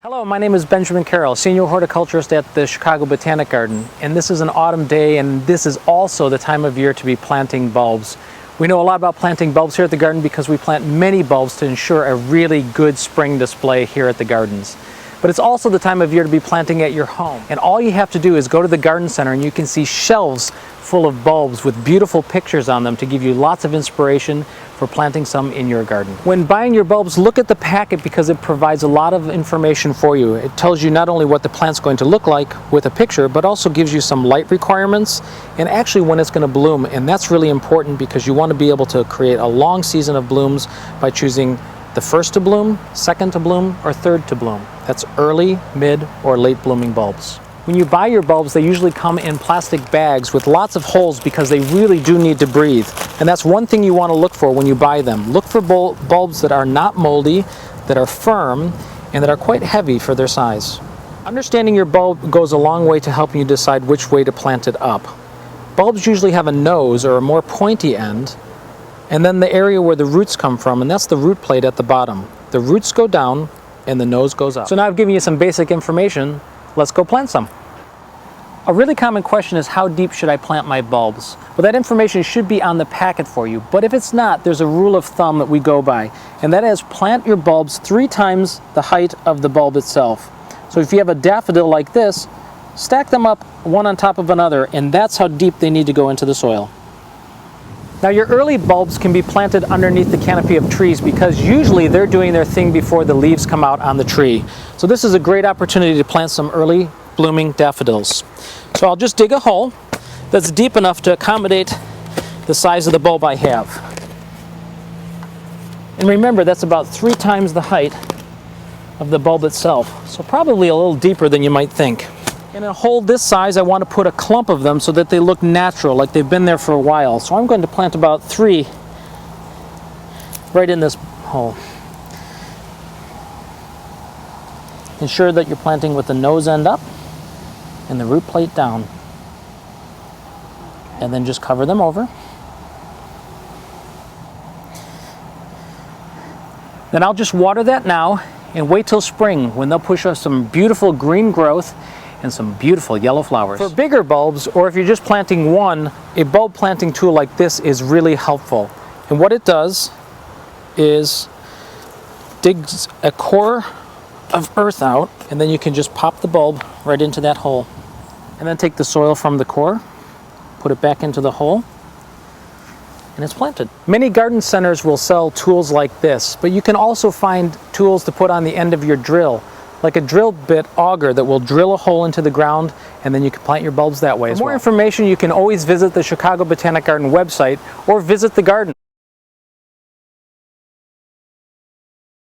Hello, my name is Benjamin Carroll, Senior Horticulturist at the Chicago Botanic Garden, and this is an autumn day, and this is also the time of year to be planting bulbs. We know a lot about planting bulbs here at the garden because we plant many bulbs to ensure a really good spring display here at the gardens. But it's also the time of year to be planting at your home, and all you have to do is go to the garden center and you can see shelves full of bulbs with beautiful pictures on them to give you lots of inspiration for planting some in your garden. When buying your bulbs, look at the packet because it provides a lot of information for you. It tells you not only what the plant's going to look like with a picture, but also gives you some light requirements and actually when it's going to bloom. And that's really important because you want to be able to create a long season of blooms by choosing the first to bloom, second to bloom, or third to bloom. That's early, mid, or late blooming bulbs. When you buy your bulbs, they usually come in plastic bags with lots of holes because they really do need to breathe. And that's one thing you want to look for when you buy them. Look for bulbs that are not moldy, that are firm, and that are quite heavy for their size. Understanding your bulb goes a long way to helping you decide which way to plant it up. Bulbs usually have a nose or a more pointy end, and then the area where the roots come from, and that's the root plate at the bottom. The roots go down and the nose goes up. So now I've given you some basic information. Let's go plant some. A really common question is, how deep should I plant my bulbs? Well, that information should be on the packet for you, but if it's not, there's a rule of thumb that we go by, and that is plant your bulbs 3 times the height of the bulb itself. So if you have a daffodil like this, stack them up one on top of another, and that's how deep they need to go into the soil. Now, your early bulbs can be planted underneath the canopy of trees because usually they're doing their thing before the leaves come out on the tree. So this is a great opportunity to plant some early blooming daffodils. So I'll just dig a hole that's deep enough to accommodate the size of the bulb I have. And remember, that's about 3 times the height of the bulb itself, so probably a little deeper than you might think. In a hole this size, I want to put a clump of them so that they look natural, like they've been there for a while. So I'm going to plant about 3 right in this hole. Ensure that you're planting with the nose end up and the root plate down. And then just cover them over. Then I'll just water that now and wait till spring when they'll push us some beautiful green growth and some beautiful yellow flowers. For bigger bulbs, or if you're just planting one, a bulb planting tool like this is really helpful. And what it does is digs a core of earth out, and then you can just pop the bulb right into that hole. And then take the soil from the core, put it back into the hole, and it's planted. Many garden centers will sell tools like this, but you can also find tools to put on the end of your drill, like a drill bit auger that will drill a hole into the ground, and then you can plant your bulbs that way as well. For more information, you can always visit the Chicago Botanic Garden website or visit the garden.